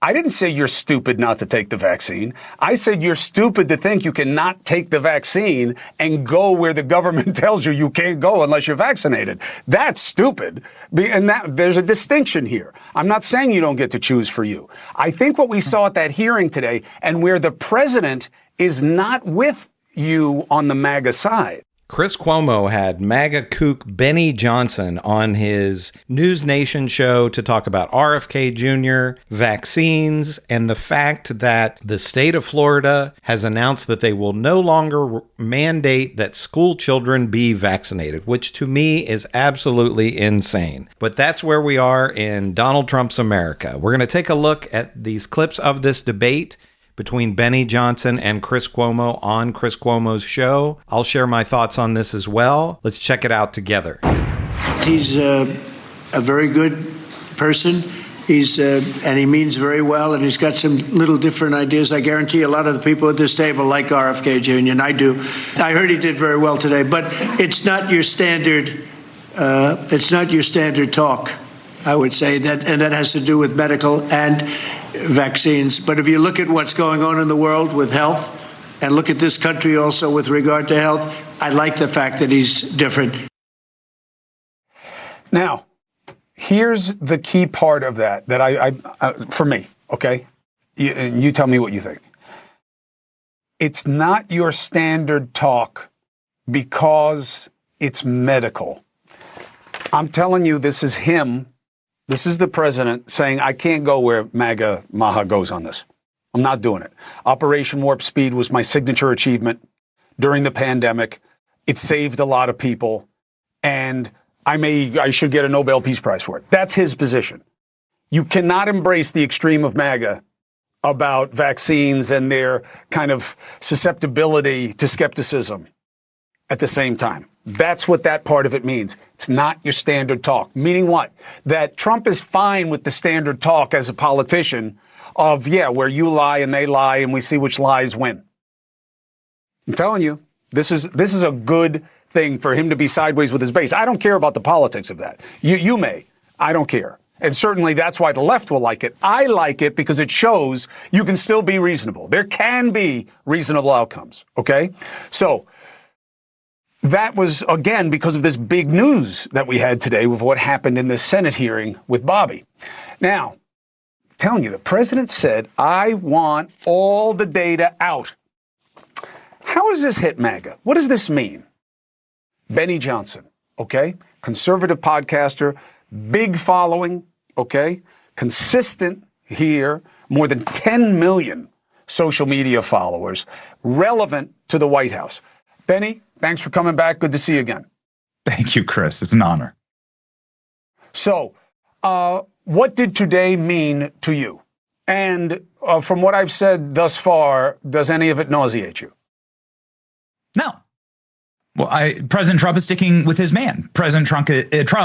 I didn't say you're stupid not to take the vaccine. I said you're stupid to think you cannot take the vaccine and go where the government tells you you can't go unless you're vaccinated. That's stupid. And there's a distinction here. I'm not saying you don't get to choose for you. I think what we saw at that hearing today, and where the president is not with you on the MAGA side. Chris Cuomo had MAGA kook Benny Johnson on his NewsNation show to talk about RFK Jr., vaccines, and the fact that the state of Florida has announced that they will no longer mandate that school children be vaccinated, which to me is absolutely insane. But that's where we are in Donald Trump's America. We're going to take a look at these clips of this debate between Benny Johnson and Chris Cuomo on Chris Cuomo's show. I'll share my thoughts on this as well. Let's check it out together. He's a very good person. And he means very well, and he's got some little different ideas. I guarantee a lot of the people at this table like RFK Jr., and I do. I heard he did very well today, but it's not your standard. It's not your standard talk, I would say, and that has to do with medical and vaccines. But if you look at what's going on in the world with health, and look at this country also with regard to health, I like the fact that he's different. Now, here's the key part of that I for me, okay? You tell me what you think. It's not your standard talk because it's medical. I'm telling you, this is him. This is the president saying, I can't go where MAGA goes on this. I'm not doing it. Operation Warp Speed was my signature achievement during the pandemic. It saved a lot of people, and I should get a Nobel Peace Prize for it. That's his position. You cannot embrace the extreme of MAGA about vaccines and their kind of susceptibility to skepticism at the same time. That's what that part of it means. It's not your standard talk. Meaning what? That Trump is fine with the standard talk as a politician of, where you lie and they lie and we see which lies win. I'm telling you, this is a good thing for him to be sideways with his base. I don't care about the politics of that. You may. I don't care. And certainly that's why the left will like it. I like it because it shows you can still be reasonable. There can be reasonable outcomes. Okay? So that was, again, because of this big news that we had today with what happened in this Senate hearing with Bobby. Now, I'm telling you, the president said, I want all the data out. How does this hit MAGA? What does this mean? Benny Johnson, okay? Conservative podcaster, big following, okay? Consistent here, more than 10 million social media followers, relevant to the White House. Benny, thanks for coming back. Good to see you again. Thank you, Chris. It's an honor. So, what did today mean to you? And from what I've said thus far, does any of it nauseate you? No. Well, President Trump is sticking with his man. President Trump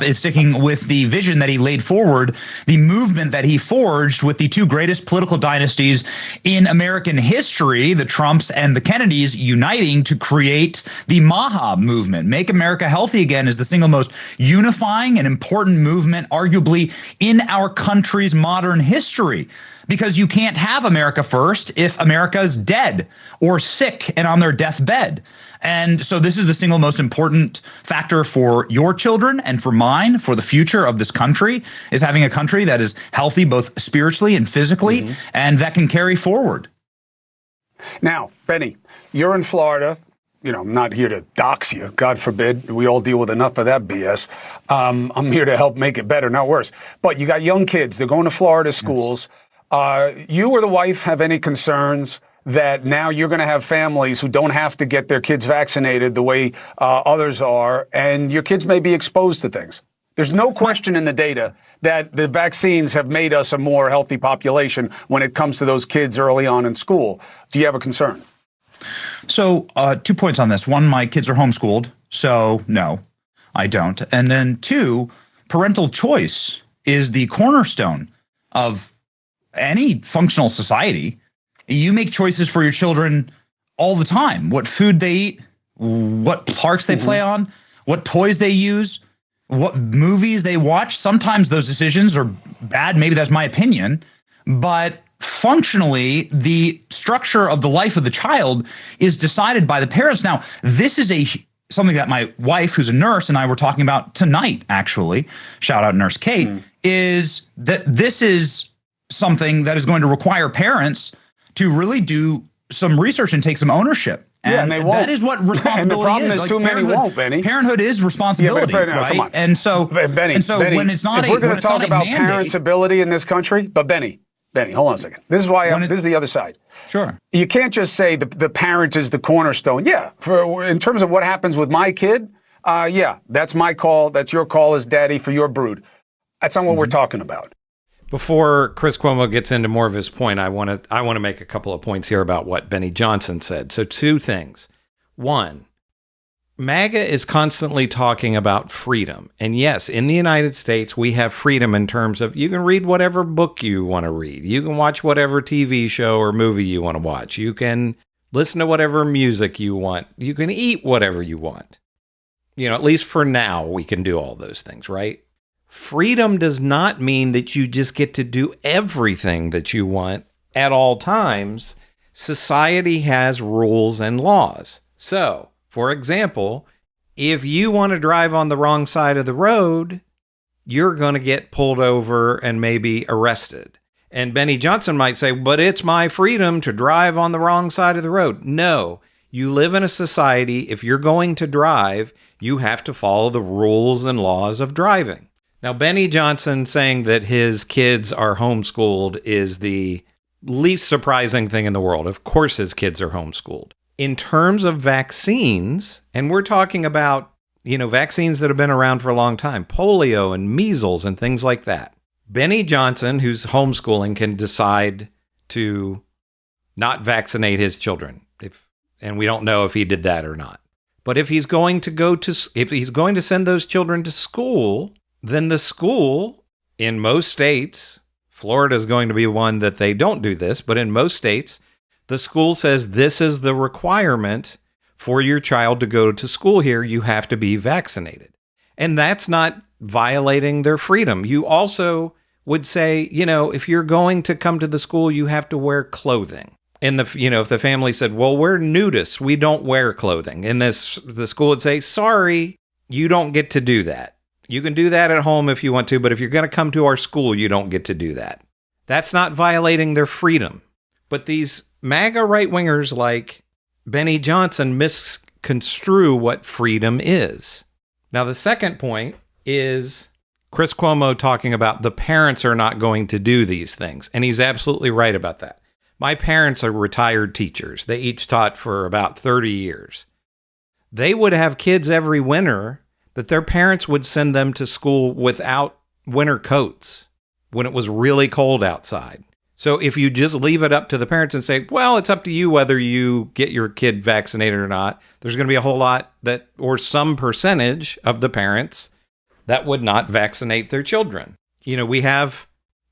is sticking with the vision that he laid forward, the movement that he forged with the two greatest political dynasties in American history, the Trumps and the Kennedys, uniting to create the MAGA movement. Make America Healthy Again is the single most unifying and important movement, arguably, in our country's modern history. Because you can't have America first if America's dead or sick and on their deathbed. And so this is the single most important factor for your children and for mine, for the future of this country, is having a country that is healthy both spiritually and physically, and that can carry forward. Now, Benny, you're in Florida. You know, I'm not here to dox you. God forbid. We all deal with enough of that BS. I'm here to help make it better, not worse. But you got young kids. They're going to Florida schools. You or the wife have any concerns that now you're going to have families who don't have to get their kids vaccinated the way others are, and your kids may be exposed to things? There's no question in the data that the vaccines have made us a more healthy population when it comes to those kids early on in school. Do you have a concern? So 2 points on this. One, my kids are homeschooled, so no, I don't. And then two, parental choice is the cornerstone of any functional society. You make choices for your children all the time. What food they eat, what parks they play on, what toys they use, what movies they watch. Sometimes those decisions are bad. Maybe that's my opinion. but functionally, the structure of the life of the child is decided by the parents. Now, this is something that my wife, who's a nurse, and I were talking about tonight, actually, shout out Nurse Kate, is that this is something that is going to require parents to really do some research and take some ownership. And they won't. That is what responsibility is. And the problem is like too many won't, Benny. Parenthood is responsibility, right? Come on. And so, Benny, when it's not if we're going to talk about parents' ability in this country, but Benny, hold on a second. This is why this is the other side. Sure. You can't just say the parent is the cornerstone. Yeah, in terms of what happens with my kid, that's my call. That's your call as daddy for your brood. That's not what we're talking about. Before Chris Cuomo gets into more of his point, I want to make a couple of points here about what Benny Johnson said. So 2 things. 1, MAGA is constantly talking about freedom. And yes, in the United States, we have freedom in terms of you can read whatever book you want to read. You can watch whatever TV show or movie you want to watch. You can listen to whatever music you want. You can eat whatever you want. At least for now, we can do all those things, right? Freedom does not mean that you just get to do everything that you want at all times. Society has rules and laws. So, for example, if you want to drive on the wrong side of the road, you're going to get pulled over and maybe arrested. And Benny Johnson might say, but it's my freedom to drive on the wrong side of the road. No, you live in a society. If you're going to drive, you have to follow the rules and laws of driving. Now, Benny Johnson saying that his kids are homeschooled is the least surprising thing in the world. Of course, his kids are homeschooled. In terms of vaccines, and we're talking about, vaccines that have been around for a long time, polio and measles and things like that. Benny Johnson, who's homeschooling, can decide to not vaccinate his children. And we don't know if he did that or not. But if he's going to send those children to school, then the school in most states, Florida is going to be one that they don't do this, but in most states, the school says this is the requirement for your child to go to school here. You have to be vaccinated. And that's not violating their freedom. You also would say, if you're going to come to the school, you have to wear clothing. And if the family said, well, we're nudists, we don't wear clothing. And the school would say, sorry, you don't get to do that. You can do that at home if you want to, but if you're going to come to our school, you don't get to do that. That's not violating their freedom. But these MAGA right-wingers like Benny Johnson misconstrue what freedom is. Now, the second point is Chris Cuomo talking about the parents are not going to do these things. And he's absolutely right about that. My parents are retired teachers. They each taught for about 30 years. They would have kids every winter that their parents would send them to school without winter coats when it was really cold outside. So if you just leave it up to the parents and say, well, it's up to you whether you get your kid vaccinated or not, there's going to be a whole lot or some percentage of the parents that would not vaccinate their children.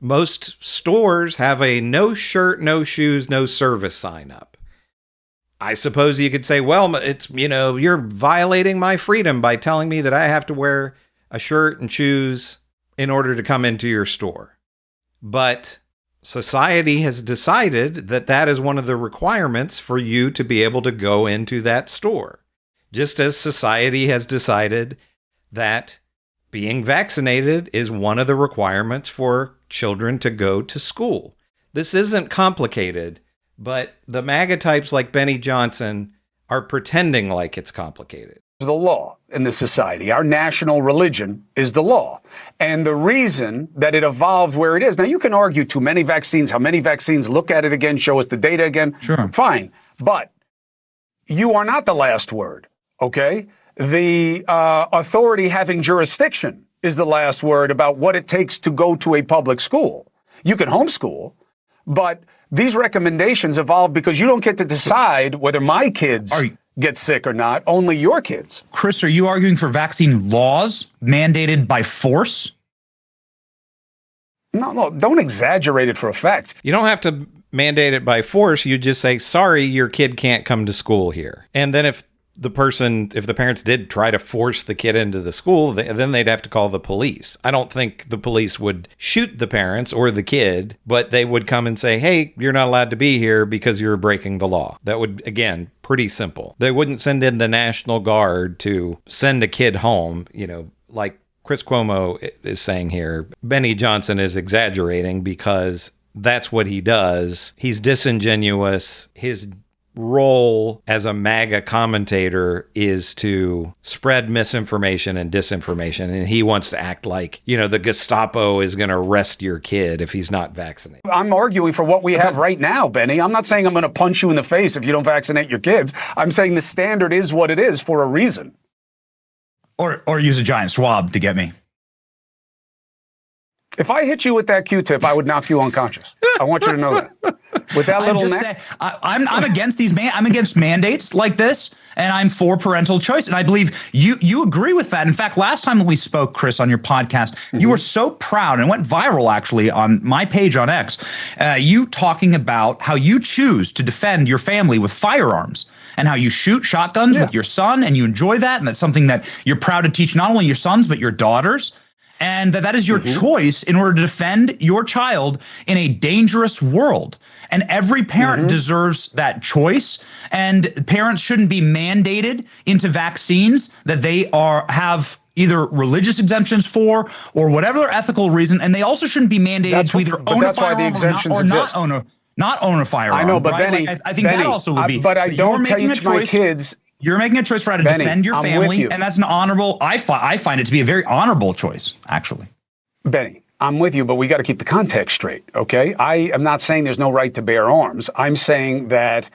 Most stores have a no shirt, no shoes, no service sign up. I suppose you could say, well, it's, you're violating my freedom by telling me that I have to wear a shirt and shoes in order to come into your store. But society has decided that that is one of the requirements for you to be able to go into that store. Just as society has decided that being vaccinated is one of the requirements for children to go to school. This isn't complicated. But the MAGA types like Benny Johnson are pretending like it's complicated. The law in this society, our national religion is the law. And the reason that it evolved where it is, now you can argue too many vaccines, how many vaccines, look at it again, show us the data again. Sure. Fine. But you are not the last word, okay? The authority having jurisdiction is the last word about what it takes to go to a public school. You can homeschool, but these recommendations evolve because you don't get to decide whether my kids get sick or not, only your kids. Chris, are you arguing for vaccine laws mandated by force? No, don't exaggerate it for effect. You don't have to mandate it by force. You just say, sorry, your kid can't come to school here. And then if the parents did try to force the kid into the school, then they'd have to call the police. I don't think the police would shoot the parents or the kid, but they would come and say, hey, you're not allowed to be here because you're breaking the law. That would, again, pretty simple. They wouldn't send in the National Guard to send a kid home, like Chris Cuomo is saying here. Benny Johnson is exaggerating because that's what he does. He's disingenuous. His role as a MAGA commentator is to spread misinformation and disinformation. And he wants to act like, the Gestapo is going to arrest your kid if he's not vaccinated. I'm arguing for what we have right now, Benny. I'm not saying I'm going to punch you in the face if you don't vaccinate your kids. I'm saying the standard is what it is for a reason. Or use a giant swab to get me. If I hit you with that Q-tip, I would knock you unconscious. I want you to know that. With that little neck. I'm against I'm against mandates like this, and I'm for parental choice. And I believe you agree with that. In fact, last time that we spoke, Chris, on your podcast, you were so proud and went viral actually on my page on X. You talking about how you choose to defend your family with firearms and how you shoot shotguns with your son, and you enjoy that, and that's something that you're proud to teach not only your sons but your daughters. And that is your choice in order to defend your child in a dangerous world. And every parent deserves that choice. And parents shouldn't be mandated into vaccines that they have either religious exemptions for or whatever their ethical reason. And they also shouldn't be mandated to either own a firearm or not own a firearm. I know, but right? Benny, I think that also would be. But I don't teach my kids. You're making a choice for how to defend your family, and that's an honorable. I find it to be a very honorable choice, actually. Benny, I'm with you, but we got to keep the context straight, okay? I am not saying there's no right to bear arms. I'm saying that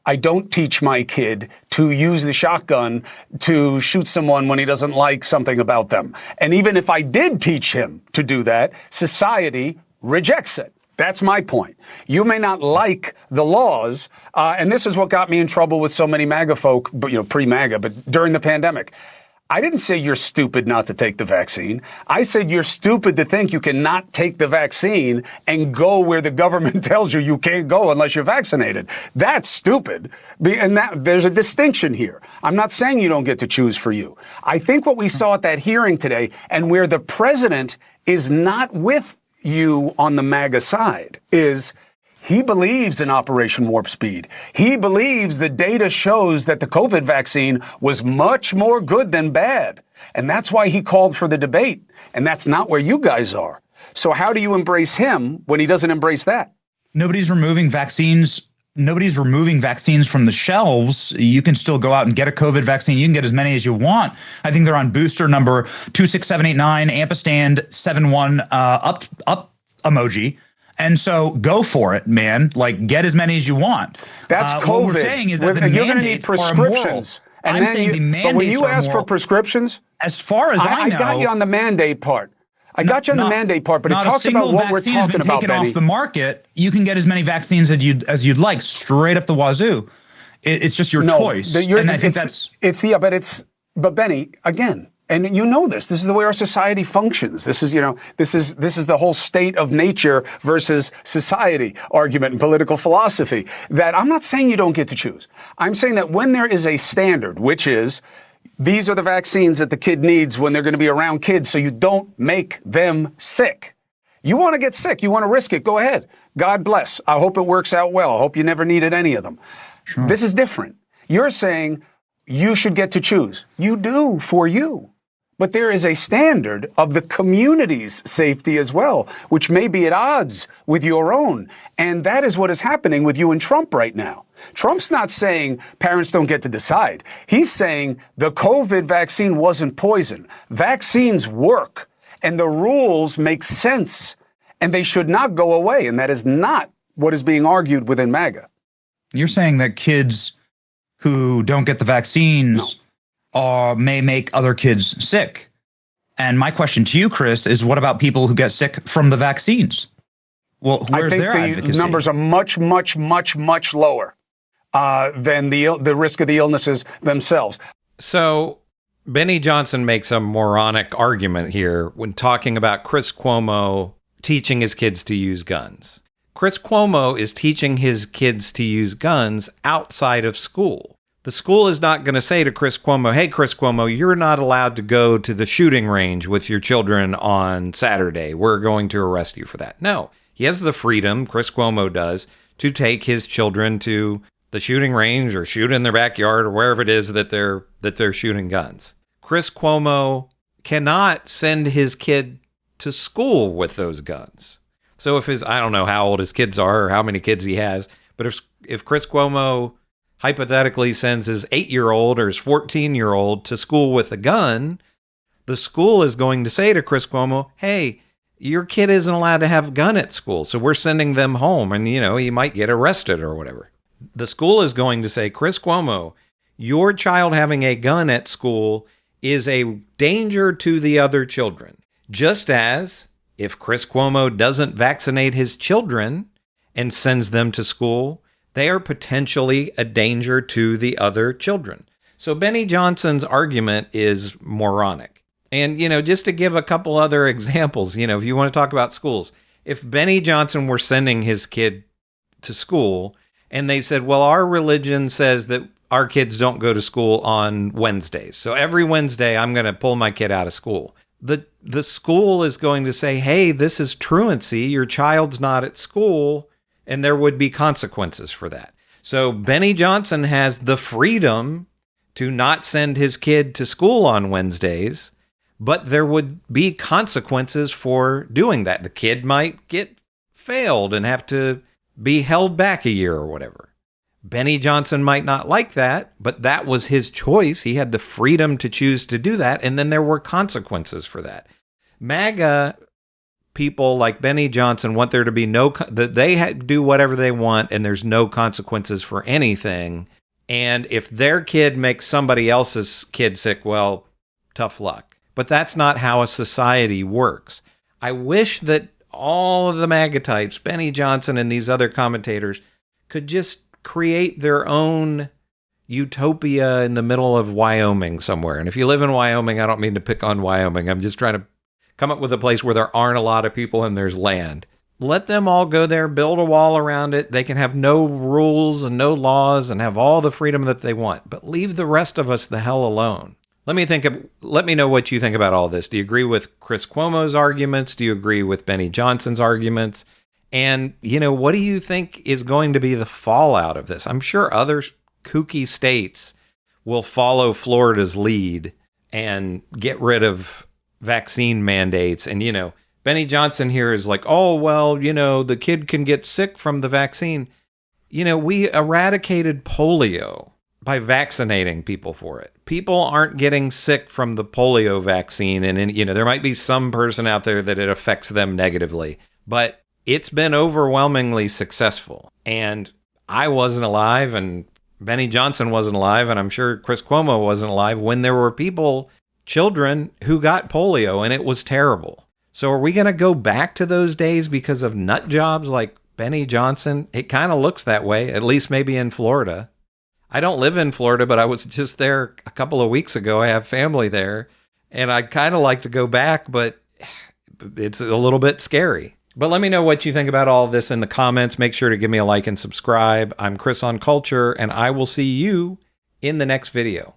I don't teach my kid to use the shotgun to shoot someone when he doesn't like something about them. And even if I did teach him to do that, society rejects it. That's my point. You may not like the laws, and this is what got me in trouble with so many MAGA folk, pre-MAGA, but during the pandemic. I didn't say you're stupid not to take the vaccine. I said you're stupid to think you can not take the vaccine and go where the government tells you can't go unless you're vaccinated. That's stupid. And there's a distinction here. I'm not saying you don't get to choose for you. I think what we saw at that hearing today, and where the president is not with you on the MAGA side, is he believes in Operation Warp Speed. He believes the data shows that the COVID vaccine was much more good than bad. And that's why he called for the debate. And that's not where you guys are. So how do you embrace him when he doesn't embrace that? Nobody's removing vaccines. Nobody's removing vaccines from the shelves. You can still go out and get a COVID vaccine. You can get as many as you want. I think they're on booster number 26789, ampersand 71 up emoji. And so go for it, man. Like, get as many as you want. That's COVID. What we're saying is that the you're going to need mandates prescriptions. are immoral. I'm saying the mandates but when you ask for immoral. Prescriptions, as far as I know, I got you on the mandate part. I got you on the mandate part, but it talks about what we're talking about, Benny. Not a single vaccine has been taken off the market. You can get as many vaccines as you'd like, straight up the wazoo. It's just your choice. And I think but Benny, again. And you know this. This is the way our society functions. This is the whole state of nature versus society argument in political philosophy. That I'm not saying you don't get to choose. I'm saying that when there is a standard, which is these are the vaccines that the kid needs when they're going to be around kids, so you don't make them sick. You want to get sick. You want to risk it. Go ahead. God bless. I hope it works out well. I hope you never needed any of them. Sure. This is different. You're saying you should get to choose. You do for you. But there is a standard of the community's safety as well, which may be at odds with your own. And that is what is happening with you and Trump right now. Trump's not saying parents don't get to decide. He's saying the COVID vaccine wasn't poison. Vaccines work, and the rules make sense, and they should not go away. And that is not what is being argued within MAGA. You're saying that kids who don't get the vaccines may make other kids sick. And my question to you, Chris, is what about people who get sick from the vaccines? Well, where's their advocacy? I think the numbers are much, much, much, much lower than the risk of the illnesses themselves. So Benny Johnson makes a moronic argument here when talking about Chris Cuomo teaching his kids to use guns. Chris Cuomo is teaching his kids to use guns outside of school. The school is not going to say to Chris Cuomo, hey, Chris Cuomo, you're not allowed to go to the shooting range with your children on Saturday. We're going to arrest you for that. No, he has the freedom, Chris Cuomo does, to take his children to the shooting range or shoot in their backyard or wherever it is that they're shooting guns. Chris Cuomo cannot send his kid to school with those guns. So if I don't know how old his kids are or how many kids he has, but if Chris Cuomo hypothetically sends his 8-year-old or his 14-year-old to school with a gun, the school is going to say to Chris Cuomo, hey, your kid isn't allowed to have a gun at school, so we're sending them home, and, he might get arrested or whatever. The school is going to say, Chris Cuomo, your child having a gun at school is a danger to the other children. Just as if Chris Cuomo doesn't vaccinate his children and sends them to school, they are potentially a danger to the other children. So Benny Johnson's argument is moronic. And, just to give a couple other examples, if you want to talk about schools, if Benny Johnson were sending his kid to school and they said, well, our religion says that our kids don't go to school on Wednesdays. So every Wednesday, I'm going to pull my kid out of school. The school is going to say, hey, this is truancy. Your child's not at school, and there would be consequences for that. So Benny Johnson has the freedom to not send his kid to school on Wednesdays, but there would be consequences for doing that. The kid might get failed and have to be held back a year or whatever. Benny Johnson might not like that, but that was his choice. He had the freedom to choose to do that, and then there were consequences for that. MAGA people like Benny Johnson want there to be they do whatever they want, and there's no consequences for anything. And if their kid makes somebody else's kid sick, well, tough luck. But that's not how a society works. I wish that all of the MAGA types, Benny Johnson and these other commentators, could just create their own utopia in the middle of Wyoming somewhere. And if you live in Wyoming, I don't mean to pick on Wyoming. I'm just trying to come up with a place where there aren't a lot of people and there's land. Let them all go there, build a wall around it. They can have no rules and no laws and have all the freedom that they want, but leave the rest of us the hell alone. Let me know what you think about all this. Do you agree with Chris Cuomo's arguments? Do you agree with Benny Johnson's arguments? And, what do you think is going to be the fallout of this? I'm sure other kooky states will follow Florida's lead and get rid of vaccine mandates. And, Benny Johnson here is like, oh, well, the kid can get sick from the vaccine. We eradicated polio by vaccinating people for it. People aren't getting sick from the polio vaccine. And, there might be some person out there that it affects them negatively, but it's been overwhelmingly successful. And I wasn't alive, and Benny Johnson wasn't alive, and I'm sure Chris Cuomo wasn't alive when there were children who got polio, and it was terrible. So are we going to go back to those days because of nut jobs like Benny Johnson? It kind of looks that way, at least maybe in Florida. I don't live in Florida, but I was just there a couple of weeks ago. I have family there, and I'd kind of like to go back, but it's a little bit scary. But let me know what you think about all of this in the comments. Make sure to give me a like and subscribe. I'm Chris on Culture, and I will see you in the next video.